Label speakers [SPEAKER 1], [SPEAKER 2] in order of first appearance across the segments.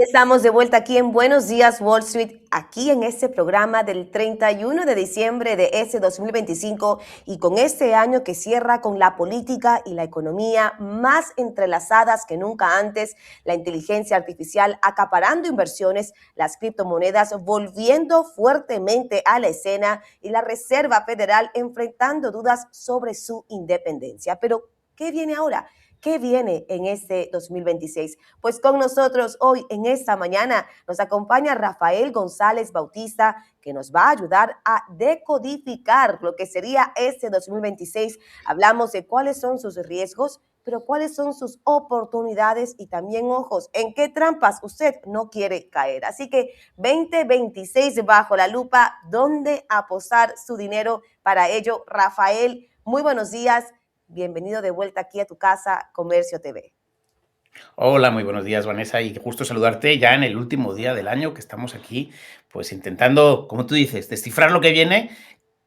[SPEAKER 1] Y estamos de vuelta aquí en Buenos Días Wall Street, aquí en este programa del 31 de diciembre de ese 2025 y con este año que cierra con la política y la economía más entrelazadas que nunca antes, la inteligencia artificial acaparando inversiones, las criptomonedas volviendo fuertemente a la escena y la Reserva Federal enfrentando dudas sobre su independencia. Pero, ¿qué viene ahora? ¿Qué viene en este 2026? Pues con nosotros hoy en esta mañana nos acompaña Rafael González Bautista, que nos va a ayudar a decodificar lo que sería este 2026. Hablamos de cuáles son sus riesgos, pero cuáles son sus oportunidades y también, ojos, en qué trampas usted no quiere caer. Así que 2026 bajo la lupa, ¿dónde apostar su dinero? Para ello, Rafael, muy buenos días. Bienvenido de vuelta aquí a tu casa, Comercio TV.
[SPEAKER 2] Hola, muy buenos días, Vanessa, y justo saludarte ya en el último día del año que estamos aquí, pues intentando, como tú dices, descifrar lo que viene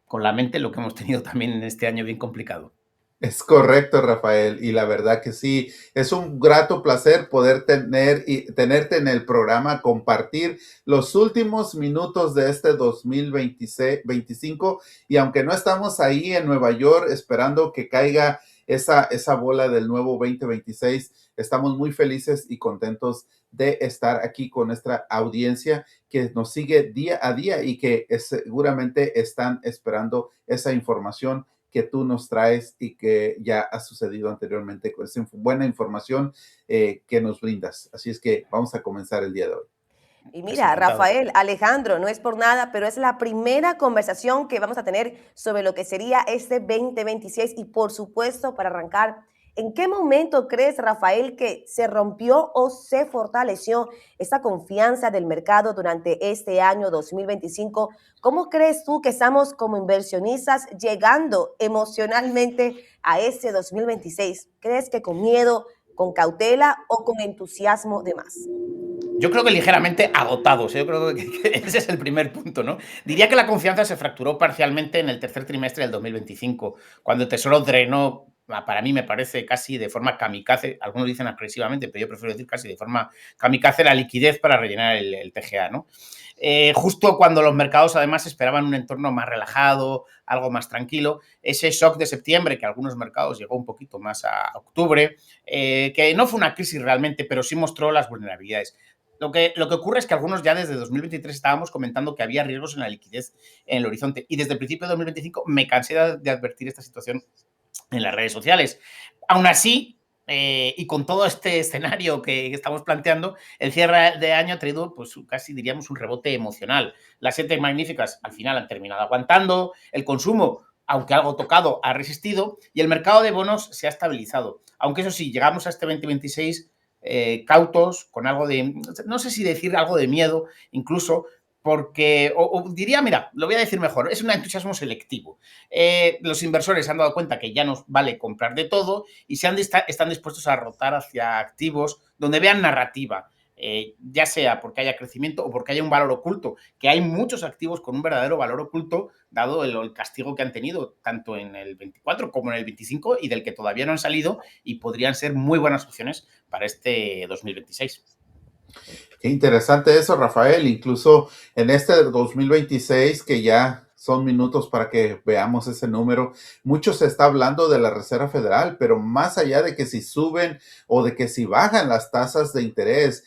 [SPEAKER 2] con la mente, lo que hemos tenido también en este año bien complicado.
[SPEAKER 3] Es correcto, Rafael, y la verdad que sí, es un grato placer poder tenerte en el programa, compartir los últimos minutos de este 2025, y aunque no estamos ahí en Nueva York esperando que caiga esa bola del nuevo 2026, estamos muy felices y contentos de estar aquí con nuestra audiencia que nos sigue día a día y que seguramente están esperando esa información que tú nos traes y que ya ha sucedido anteriormente con esa buena información que nos brindas. Así es que vamos a comenzar el día de hoy.
[SPEAKER 1] Y
[SPEAKER 2] Pues
[SPEAKER 1] mira,
[SPEAKER 2] encantado.
[SPEAKER 1] Rafael, Alejandro, no es por nada, pero es la primera conversación que vamos a tener sobre lo que sería este 2026 y por supuesto, para arrancar, ¿en qué momento crees, Rafael, que se rompió o se fortaleció esta confianza del mercado durante este año 2025? ¿Cómo crees tú que estamos como inversionistas llegando emocionalmente a este 2026? ¿Crees que con miedo, con cautela o con entusiasmo de más?
[SPEAKER 2] Yo creo que ligeramente agotados, ¿eh? Yo creo que ese es el primer punto, ¿no? Diría que la confianza se fracturó parcialmente en el tercer trimestre del 2025, cuando el Tesoro drenó, para mí me parece casi de forma kamikaze, algunos dicen agresivamente, pero yo prefiero decir casi de forma kamikaze, la liquidez para rellenar el TGA, ¿no? Justo cuando los mercados además esperaban un entorno más relajado, algo más tranquilo, ese shock de septiembre, que algunos mercados llegó un poquito más a octubre, que no fue una crisis realmente, pero sí mostró las vulnerabilidades. Lo que ocurre es que algunos ya desde 2023 estábamos comentando que había riesgos en la liquidez en el horizonte y desde el principio de 2025 me cansé de advertir esta situación en las redes sociales. Aún así, y con todo este escenario que estamos planteando, el cierre de año ha traído, pues casi diríamos, un rebote emocional. Las 7 magníficas al final han terminado aguantando, el consumo, aunque algo tocado, ha resistido y el mercado de bonos se ha estabilizado. Aunque eso sí, llegamos a este 2026 cautos, con algo de, no sé si decir algo de miedo, incluso, porque, o diría, mira, lo voy a decir mejor, es un entusiasmo selectivo. Los inversores se han dado cuenta que ya no vale comprar de todo y están dispuestos a rotar hacia activos donde vean narrativa, ya sea porque haya crecimiento o porque haya un valor oculto, que hay muchos activos con un verdadero valor oculto, dado el castigo que han tenido, tanto en el 24 como en el 25, y del que todavía no han salido y podrían ser muy buenas opciones para este 2026.
[SPEAKER 3] Qué interesante eso, Rafael. Incluso en este 2026, que ya son minutos para que veamos ese número, mucho se está hablando de la Reserva Federal, pero más allá de que si suben o de que si bajan las tasas de interés,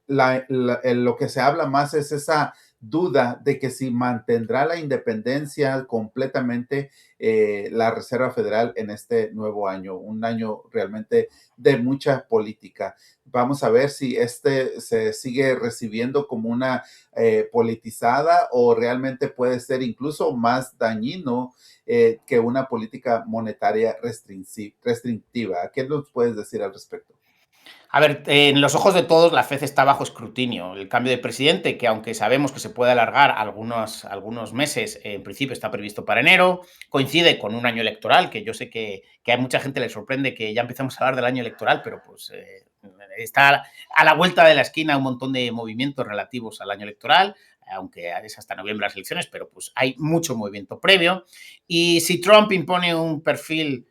[SPEAKER 3] lo que se habla más es esa duda de que si mantendrá la independencia completamente la Reserva Federal en este nuevo año, un año realmente de mucha política. Vamos a ver si este se sigue recibiendo como una politizada o realmente puede ser incluso más dañino que una política monetaria restrictiva. ¿Qué nos puedes decir al respecto?
[SPEAKER 2] A ver, en los ojos de todos la FED está bajo escrutinio. El cambio de presidente, que aunque sabemos que se puede alargar algunos meses, en principio está previsto para enero, coincide con un año electoral, que yo sé que a mucha gente le sorprende que ya empezamos a hablar del año electoral, pero pues está a la vuelta de la esquina un montón de movimientos relativos al año electoral, aunque es hasta noviembre las elecciones, pero pues hay mucho movimiento previo. Y si Trump impone un perfil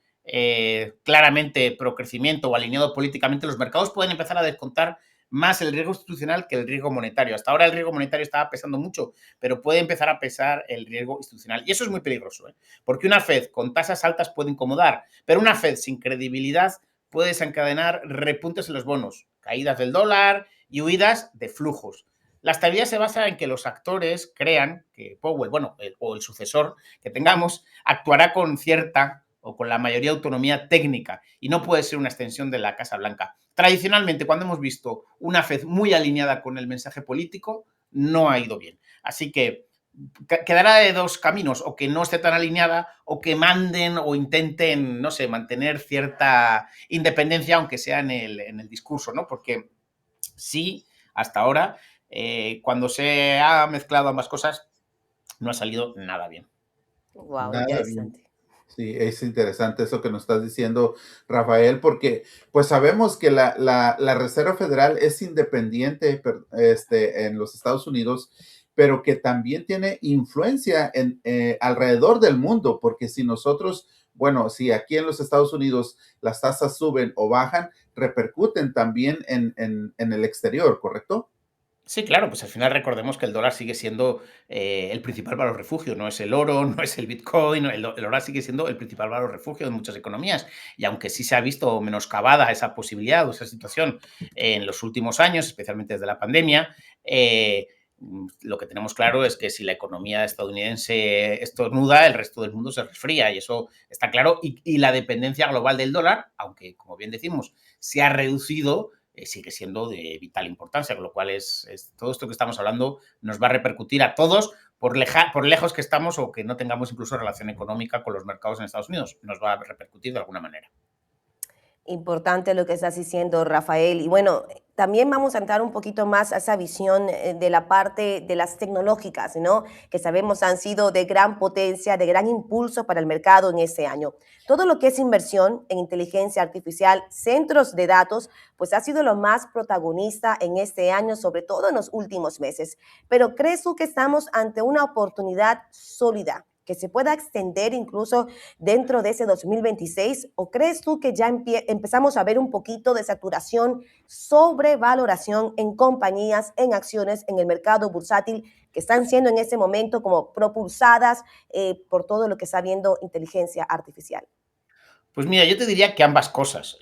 [SPEAKER 2] claramente pro crecimiento o alineado políticamente, los mercados pueden empezar a descontar más el riesgo institucional que el riesgo monetario. Hasta ahora el riesgo monetario estaba pesando mucho, pero puede empezar a pesar el riesgo institucional. Y eso es muy peligroso, ¿eh? Porque una Fed con tasas altas puede incomodar, pero una Fed sin credibilidad puede desencadenar repuntes en los bonos, caídas del dólar y huidas de flujos. La estabilidad se basa en que los actores crean que Powell, o el sucesor que tengamos, actuará con cierta o con la mayoría de autonomía técnica y no puede ser una extensión de la Casa Blanca. Tradicionalmente, cuando hemos visto una Fed muy alineada con el mensaje político, no ha ido bien. Así que quedará de dos caminos, o que no esté tan alineada o que manden o intenten, no sé, mantener cierta independencia, aunque sea en el discurso, ¿no? Porque sí, hasta ahora, cuando se ha mezclado ambas cosas, no ha salido nada bien.
[SPEAKER 1] Wow,
[SPEAKER 3] Nada bien.
[SPEAKER 1] interesante.
[SPEAKER 3] Sí, es interesante eso que nos estás diciendo, Rafael, porque pues sabemos que la Reserva Federal es independiente en los Estados Unidos, pero que también tiene influencia alrededor del mundo, porque si nosotros, bueno, si aquí en los Estados Unidos las tasas suben o bajan, repercuten también en el exterior, ¿correcto?
[SPEAKER 2] Sí, claro, pues al final recordemos que el dólar sigue siendo el principal valor refugio, no es el oro, no es el Bitcoin, el dólar sigue siendo el principal valor refugio de muchas economías. Y aunque sí se ha visto menoscabada esa posibilidad o esa situación en los últimos años, especialmente desde la pandemia, lo que tenemos claro es que si la economía estadounidense estornuda, el resto del mundo se resfría y eso está claro. Y la dependencia global del dólar, aunque como bien decimos, se ha reducido, sigue siendo de vital importancia, con lo cual todo esto que estamos hablando nos va a repercutir a todos, por lejos que estamos o que no tengamos incluso relación económica con los mercados en Estados Unidos, nos va a repercutir de alguna manera.
[SPEAKER 1] Importante lo que estás diciendo, Rafael. Y bueno, también vamos a entrar un poquito más a esa visión de la parte de las tecnológicas, ¿no? Que sabemos han sido de gran potencia, de gran impulso para el mercado en este año. Todo lo que es inversión en inteligencia artificial, centros de datos, pues ha sido lo más protagonista en este año, sobre todo en los últimos meses. Pero ¿crees tú que estamos ante una oportunidad sólida, que se pueda extender incluso dentro de ese 2026? ¿O crees tú que ya empezamos a ver un poquito de saturación, sobrevaloración en compañías, en acciones, en el mercado bursátil, que están siendo en ese momento como propulsadas por todo lo que está viendo inteligencia artificial?
[SPEAKER 2] Pues mira, yo te diría que ambas cosas.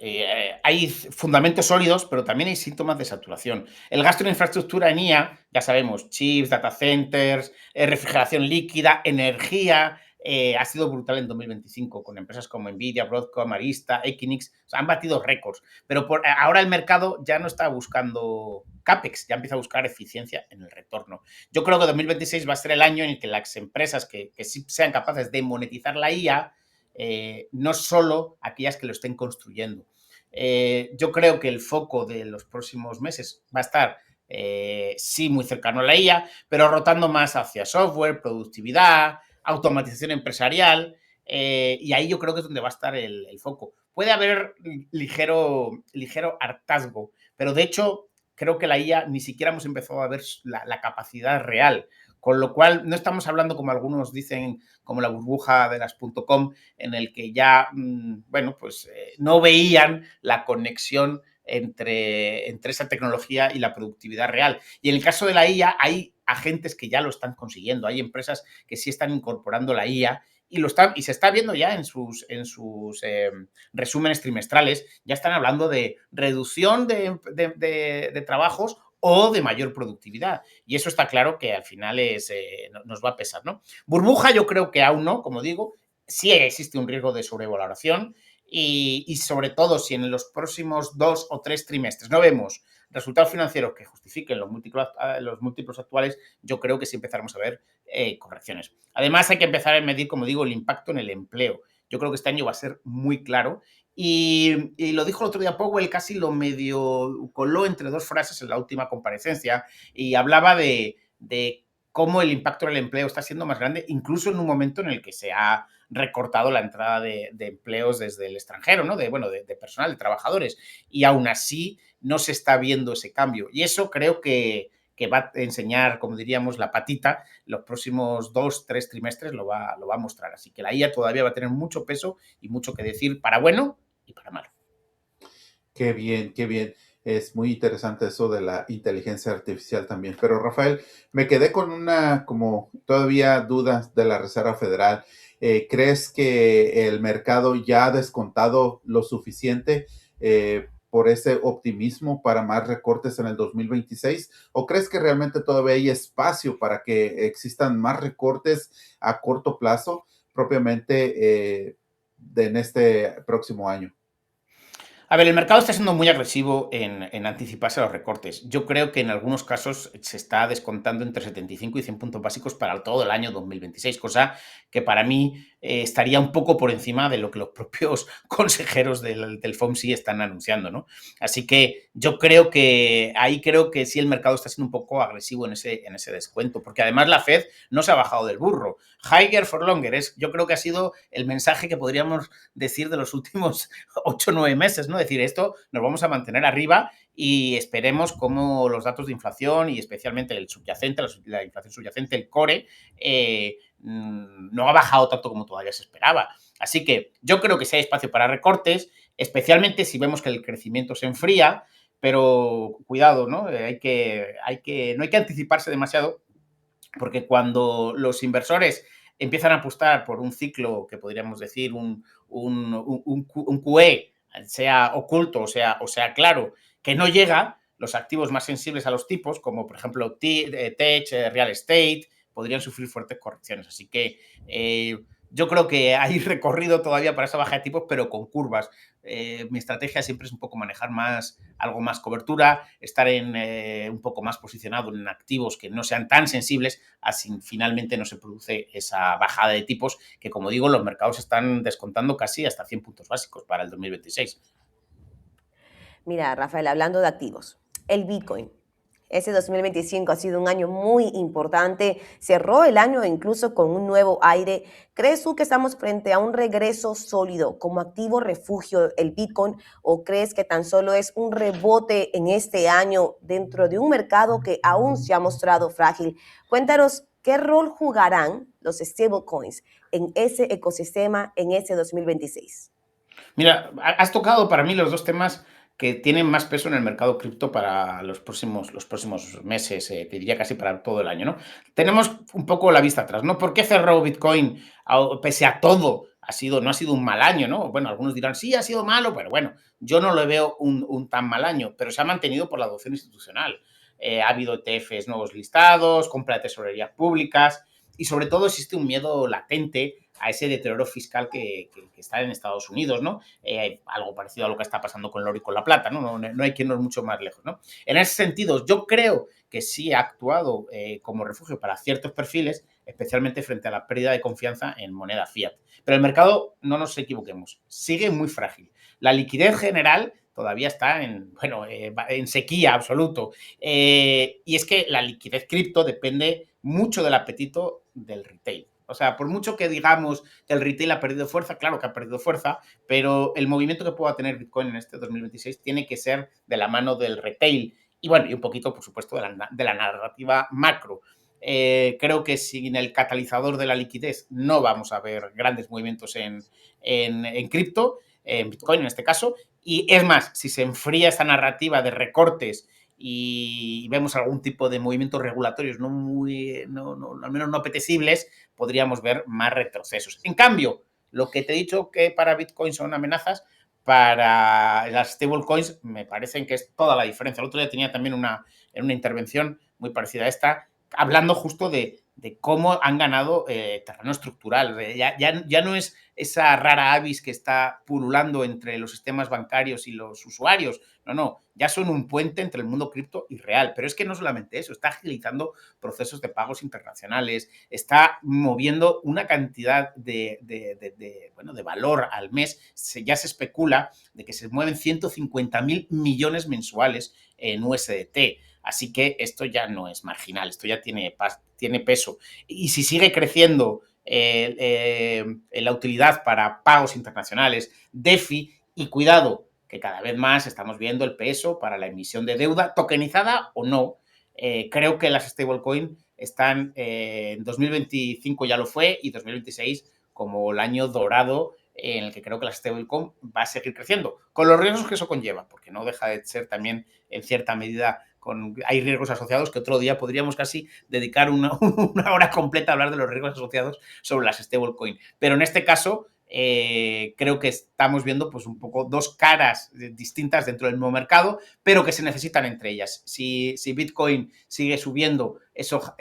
[SPEAKER 2] Hay fundamentos sólidos, pero también hay síntomas de saturación. El gasto en infraestructura en IA, ya sabemos, chips, data centers, refrigeración líquida, energía, ha sido brutal en 2025 con empresas como Nvidia, Broadcom, Arista, Equinix. O sea, han batido récords. Pero ahora el mercado ya no está buscando CAPEX, ya empieza a buscar eficiencia en el retorno. Yo creo que 2026 va a ser el año en el que las empresas que sí sean capaces de monetizar la IA, no solo aquellas que lo estén construyendo. Yo creo que el foco de los próximos meses va a estar, sí, muy cercano a la IA, pero rotando más hacia software, productividad, automatización empresarial, y ahí yo creo que es donde va a estar el foco. Puede haber ligero hartazgo, pero de hecho creo que la IA ni siquiera hemos empezado a ver la capacidad real, con lo cual no estamos hablando, como algunos dicen, como la burbuja de las .com, en el que ya, no veían la conexión entre esa tecnología y la productividad real. Y en el caso de la IA, hay agentes que ya lo están consiguiendo. Hay empresas que sí están incorporando la IA y se está viendo ya en sus resúmenes trimestrales, ya están hablando de reducción de trabajos o de mayor productividad. Y eso está claro que al final nos va a pesar, ¿no? Burbuja yo creo que aún no, como digo, sí existe un riesgo de sobrevaloración y sobre todo si en los próximos 2 o 3 trimestres no vemos resultados financieros que justifiquen los múltiplos actuales, yo creo que sí empezaremos a ver correcciones. Además, hay que empezar a medir, como digo, el impacto en el empleo. Yo creo que este año va a ser muy claro y lo dijo el otro día Powell, casi lo medio coló entre dos frases en la última comparecencia y hablaba de cómo el impacto en el empleo está siendo más grande, incluso en un momento en el que se ha recortado la entrada de empleos desde el extranjero, ¿no? De personal, de trabajadores. Y aún así no se está viendo ese cambio. Y eso creo que va a enseñar, como diríamos, la patita, los próximos 2, 3 trimestres lo va a mostrar. Así que la IA todavía va a tener mucho peso y mucho que decir para bueno y para malo.
[SPEAKER 3] Qué bien, qué bien. Es muy interesante eso de la inteligencia artificial también. Pero Rafael, me quedé con una como todavía duda de la Reserva Federal. ¿Crees que el mercado ya ha descontado lo suficiente por ese optimismo para más recortes en el 2026? ¿O crees que realmente todavía hay espacio para que existan más recortes a corto plazo, propiamente en este próximo año?
[SPEAKER 2] A ver, el mercado está siendo muy agresivo en anticiparse a los recortes. Yo creo que en algunos casos se está descontando entre 75 y 100 puntos básicos para todo el año 2026, cosa que para mí estaría un poco por encima de lo que los propios consejeros del FOMC están anunciando, ¿no? Así que yo creo que sí el mercado está siendo un poco agresivo en ese descuento, porque además la Fed no se ha bajado del burro. Higher for longer, yo creo que ha sido el mensaje que podríamos decir de los últimos 8 o 9 meses, ¿no? Es decir, esto nos vamos a mantener arriba y esperemos cómo los datos de inflación y especialmente el subyacente, la inflación subyacente, el core, no ha bajado tanto como todavía se esperaba. Así que yo creo que sí hay espacio para recortes, especialmente si vemos que el crecimiento se enfría, pero cuidado, ¿no? No hay que anticiparse demasiado porque cuando los inversores empiezan a apostar por un ciclo que podríamos decir un QE, sea oculto o sea claro, que no llega, los activos más sensibles a los tipos, como por ejemplo tech, real estate, podrían sufrir fuertes correcciones. Así que yo creo que hay recorrido todavía para esa baja de tipos, pero con curvas. Mi estrategia siempre es un poco manejar algo más cobertura, estar un poco más posicionado en activos que no sean tan sensibles, así finalmente no se produce esa bajada de tipos que, como digo, los mercados están descontando casi hasta 100 puntos básicos para el 2026.
[SPEAKER 1] Mira, Rafael, hablando de activos, el Bitcoin. Ese 2025 ha sido un año muy importante, cerró el año incluso con un nuevo aire. ¿Crees tú que estamos frente a un regreso sólido como activo refugio el Bitcoin o crees que tan solo es un rebote en este año dentro de un mercado que aún se ha mostrado frágil? Cuéntanos, ¿qué rol jugarán los stablecoins en ese ecosistema en ese 2026?
[SPEAKER 2] Mira, has tocado para mí los dos temas que tienen más peso en el mercado cripto para los próximos meses, te diría casi para todo el año, ¿no? Tenemos un poco la vista atrás, ¿no? ¿Por qué cerró Bitcoin pese a todo? No ha sido un mal año, ¿no? Bueno, algunos dirán, sí, ha sido malo, pero bueno, yo no lo veo un tan mal año, pero se ha mantenido por la adopción institucional. Ha habido ETFs nuevos listados, compra de tesorerías públicas y sobre todo existe un miedo latente a ese deterioro fiscal que está en Estados Unidos, ¿no? Algo parecido a lo que está pasando con el oro y con la plata, ¿no? No hay que irnos mucho más lejos, ¿no? En ese sentido, yo creo que sí ha actuado como refugio para ciertos perfiles, especialmente frente a la pérdida de confianza en moneda fiat. Pero el mercado, no nos equivoquemos, sigue muy frágil. La liquidez general todavía está en sequía absoluto. Y es que la liquidez cripto depende mucho del apetito del retail. O sea, por mucho que digamos que el retail ha perdido fuerza, claro que ha perdido fuerza, pero el movimiento que pueda tener Bitcoin en este 2026 tiene que ser de la mano del retail y bueno, y un poquito, por supuesto, de la narrativa macro. Creo que sin el catalizador de la liquidez no vamos a ver grandes movimientos en cripto, en Bitcoin en este caso, y es más, si se enfría esta narrativa de recortes y vemos algún tipo de movimientos regulatorios al menos no apetecibles, podríamos ver más retrocesos. En cambio, lo que te he dicho que para Bitcoin son amenazas, para las stablecoins me parecen que es toda la diferencia. El otro día tenía también en una intervención muy parecida a esta, hablando justo de cómo han ganado terreno estructural. Ya no es esa rara avis que está pululando entre los sistemas bancarios y los usuarios. No, ya son un puente entre el mundo cripto y real. Pero es que no solamente eso, está agilizando procesos de pagos internacionales, está moviendo una cantidad de valor al mes. Ya se especula de que se mueven 150.000 millones mensuales en USDT. Así que esto ya no es marginal, esto ya tiene peso. Y si sigue creciendo la utilidad para pagos internacionales, DeFi, y cuidado, que cada vez más estamos viendo el peso para la emisión de deuda, tokenizada o no. Creo que las stablecoin están en 2025 ya lo fue y 2026 como el año dorado en el que creo que la stablecoin va a seguir creciendo, con los riesgos que eso conlleva, porque no deja de ser también, en cierta medida, hay riesgos asociados que otro día podríamos casi dedicar una hora completa a hablar de los riesgos asociados sobre las stablecoin. Pero en este caso, creo que estamos viendo pues un poco dos caras distintas dentro del mismo mercado, pero que se necesitan entre ellas. Si Bitcoin sigue subiendo, eso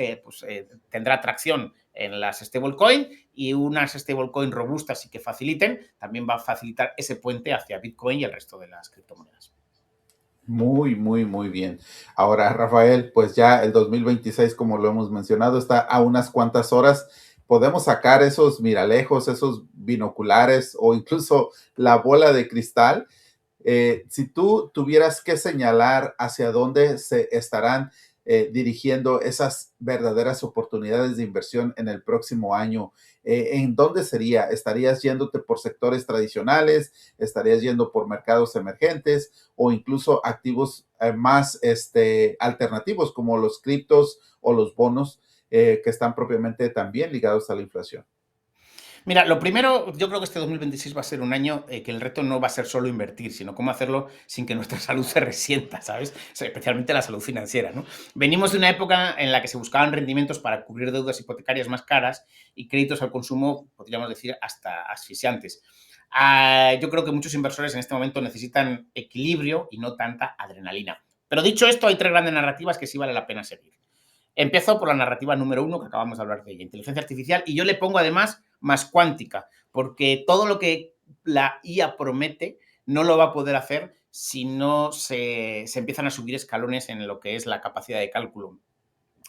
[SPEAKER 2] tendrá tracción en las stablecoin, y unas stablecoin robustas y que faciliten, también va a facilitar ese puente hacia Bitcoin y el resto de las criptomonedas.
[SPEAKER 3] Muy, muy, muy bien. Ahora, Rafael, pues ya el 2026, como lo hemos mencionado, está a unas cuantas horas. Podemos sacar esos miralejos, esos binoculares o incluso la bola de cristal. Si tú tuvieras que señalar hacia dónde se estarán dirigiendo esas verdaderas oportunidades de inversión en el próximo año, ¿en dónde sería? ¿Estarías yéndote por sectores tradicionales? ¿Estarías yendo por mercados emergentes o incluso activos más alternativos como los criptos o los bonos que están propiamente también ligados a la inflación?
[SPEAKER 2] Mira, lo primero, yo creo que este 2026 va a ser un año que el reto no va a ser solo invertir, sino cómo hacerlo sin que nuestra salud se resienta, ¿sabes? O sea, especialmente la salud financiera, ¿no? Venimos de una época en la que se buscaban rendimientos para cubrir deudas hipotecarias más caras y créditos al consumo, podríamos decir, hasta asfixiantes. Yo creo que muchos inversores en este momento necesitan equilibrio y no tanta adrenalina. Pero dicho esto, hay tres grandes narrativas que sí vale la pena seguir. Empiezo por la narrativa número 1, que acabamos de hablar de ella, inteligencia artificial, y yo le pongo además más cuántica, porque todo lo que la IA promete no lo va a poder hacer si no se empiezan a subir escalones en lo que es la capacidad de cálculo.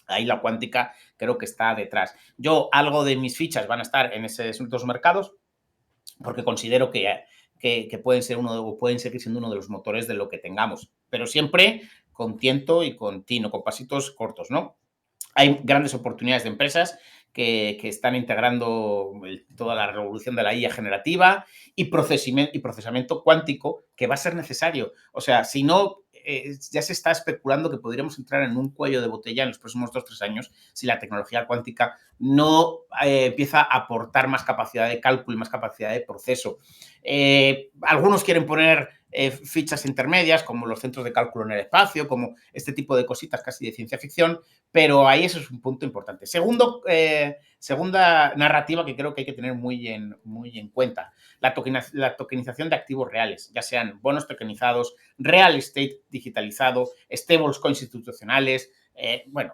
[SPEAKER 2] Ahí la cuántica creo que está detrás. Yo, algo de mis fichas van a estar en esos dos mercados, porque considero que pueden ser pueden seguir siendo uno de los motores de lo que tengamos, pero siempre con tiento y con tino, con pasitos cortos, ¿no? Hay grandes oportunidades de empresas que están integrando toda la revolución de la IA generativa y procesamiento cuántico, que va a ser necesario. O sea, si no, ya se está especulando que podríamos entrar en un cuello de botella en los próximos 2-3 años si la tecnología cuántica no empieza a aportar más capacidad de cálculo y más capacidad de proceso. Algunos quieren poner fichas intermedias, como los centros de cálculo en el espacio, como este tipo de cositas casi de ciencia ficción, pero ahí eso es un punto importante. Segunda narrativa que creo que hay que tener muy en cuenta, la tokenización de activos reales, ya sean bonos tokenizados, real estate digitalizado, stablecoins institucionales,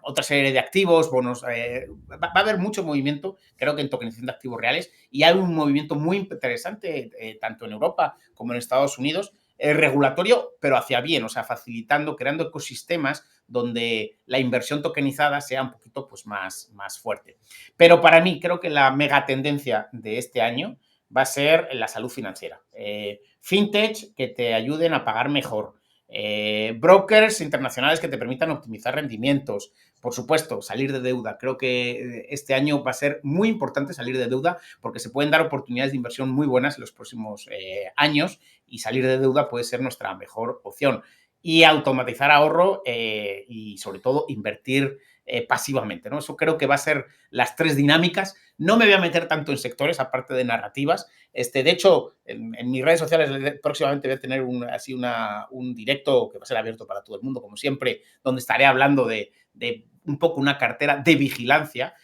[SPEAKER 2] otra serie de activos, bonos. Va a haber mucho movimiento, creo que en tokenización de activos reales, y hay un movimiento muy interesante, tanto en Europa como en Estados Unidos, regulatorio, pero hacia bien, o sea, facilitando, creando ecosistemas donde la inversión tokenizada sea un poquito pues, más fuerte. Pero para mí, creo que la megatendencia de este año va a ser la salud financiera. Fintech que te ayuden a pagar mejor. Brokers internacionales que te permitan optimizar rendimientos. Por supuesto, salir de deuda. Creo que este año va a ser muy importante salir de deuda porque se pueden dar oportunidades de inversión muy buenas en los próximos años, y salir de deuda puede ser nuestra mejor opción. Y automatizar ahorro y, sobre todo, invertir pasivamente, ¿no? Eso creo que va a ser las tres dinámicas. No me voy a meter tanto en sectores, aparte de narrativas. De hecho, en mis redes sociales próximamente voy a tener un directo que va a ser abierto para todo el mundo, como siempre, donde estaré hablando de un poco una cartera de vigilancia.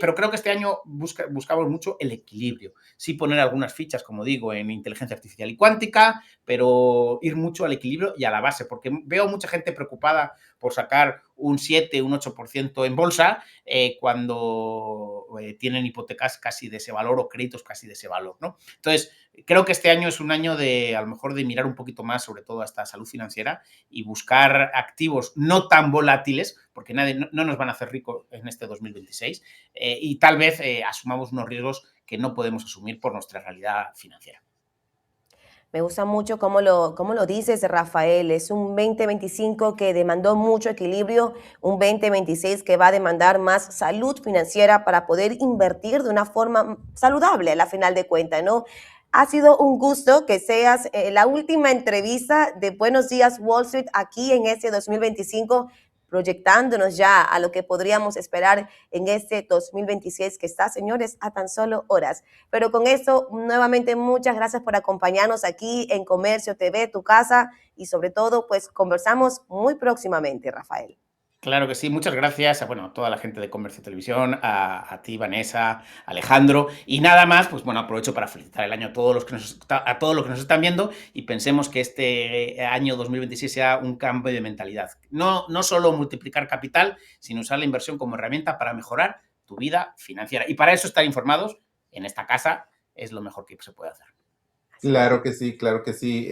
[SPEAKER 2] Pero creo que este año buscamos mucho el equilibrio. Sí poner algunas fichas, como digo, en inteligencia artificial y cuántica, pero ir mucho al equilibrio y a la base, porque veo mucha gente preocupada por sacar un 7, un 8% en bolsa cuando tienen hipotecas casi de ese valor o créditos casi de ese valor, ¿no? Entonces, creo que este año es un año a lo mejor de mirar un poquito más sobre todo a esta salud financiera y buscar activos no tan volátiles, porque no nos van a hacer ricos en este 2026, y tal vez asumamos unos riesgos que no podemos asumir por nuestra realidad financiera.
[SPEAKER 1] Me gusta mucho cómo lo dices, Rafael. Es un 2025 que demandó mucho equilibrio, un 2026 que va a demandar más salud financiera para poder invertir de una forma saludable a la final de cuentas, ¿no? Ha sido un gusto que seas la última entrevista de Buenos Días Wall Street aquí en este 2025. proyectándonos ya a lo que podríamos esperar en este 2026 que está, señores, a tan solo horas. Pero con eso, nuevamente, muchas gracias por acompañarnos aquí en Comercio TV, tu casa, y sobre todo, pues conversamos muy próximamente, Rafael.
[SPEAKER 2] Claro que sí, muchas gracias a, bueno, a toda la gente de Comercio Televisión, a ti, Vanessa, Alejandro, y nada más, pues bueno, aprovecho para felicitar el año a todos los a todos los que nos están viendo y pensemos que este año 2026 sea un cambio de mentalidad. No solo multiplicar capital, sino usar la inversión como herramienta para mejorar tu vida financiera. Y para eso estar informados en esta casa es lo mejor que se puede hacer.
[SPEAKER 1] Así es.
[SPEAKER 3] Claro que sí, claro que sí.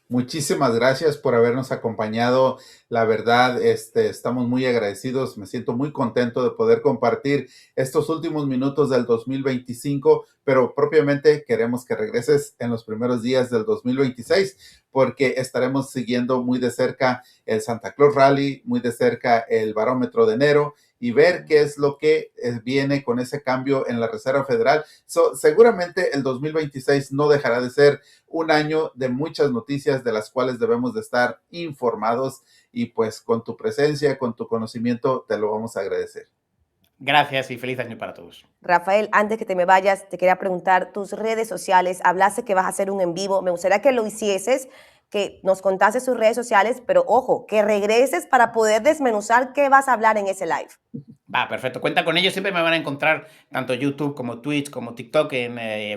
[SPEAKER 3] Muchísimas gracias por habernos acompañado. La verdad, estamos muy agradecidos. Me siento muy contento de poder compartir estos últimos minutos del 2025, pero propiamente queremos que regreses en los primeros días del 2026, porque estaremos siguiendo muy de cerca el Santa Claus Rally, muy de cerca el barómetro de enero y ver qué es lo que viene con ese cambio en la Reserva Federal. Seguramente el 2026 no dejará de ser un año de muchas noticias de las cuales debemos de estar informados y pues con tu presencia, con tu conocimiento, te lo vamos a agradecer.
[SPEAKER 2] Gracias y feliz año para todos.
[SPEAKER 1] Rafael, antes que te me vayas, te quería preguntar tus redes sociales. Hablaste que vas a hacer un en vivo. Me gustaría que lo hicieses, que nos contases sus redes sociales, pero ojo, que regreses para poder desmenuzar qué vas a hablar en ese live.
[SPEAKER 2] Va, perfecto. Cuenta con ellos. Siempre me van a encontrar tanto YouTube como Twitch, como TikTok,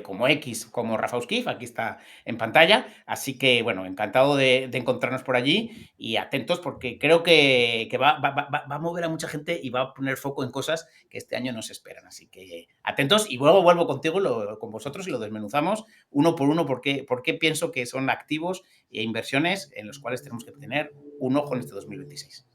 [SPEAKER 2] como X, como Rafauskif. Aquí está en pantalla. Así que, bueno, encantado de encontrarnos por allí y atentos porque creo que va a mover a mucha gente y va a poner foco en cosas que este año no se esperan. Así que atentos y luego vuelvo contigo, con vosotros y lo desmenuzamos uno por uno porque pienso que son activos e inversiones en los cuales tenemos que tener un ojo en este 2026.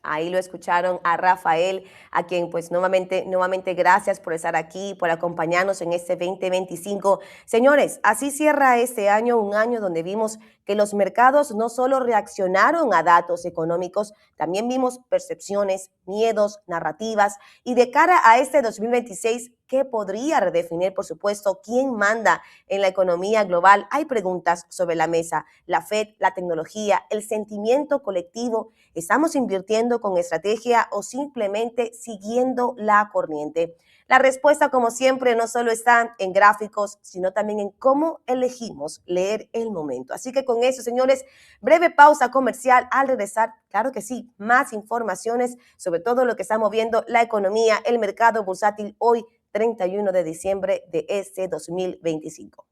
[SPEAKER 1] Ahí lo escucharon a Rafael, a quien pues nuevamente gracias por estar aquí, por acompañarnos en este 2025. Señores, así cierra este año, un año donde vimos que los mercados no solo reaccionaron a datos económicos, también vimos percepciones, miedos, narrativas y de cara a este 2026, ¿qué podría redefinir, por supuesto, quién manda en la economía global? Hay preguntas sobre la mesa. La Fed, la tecnología, el sentimiento colectivo. ¿Estamos invirtiendo con estrategia o simplemente siguiendo la corriente? La respuesta, como siempre, no solo está en gráficos, sino también en cómo elegimos leer el momento. Así que con eso, señores, breve pausa comercial. Al regresar, claro que sí, más informaciones sobre todo lo que está moviendo la economía, el mercado bursátil hoy, 31 de diciembre de este 2025.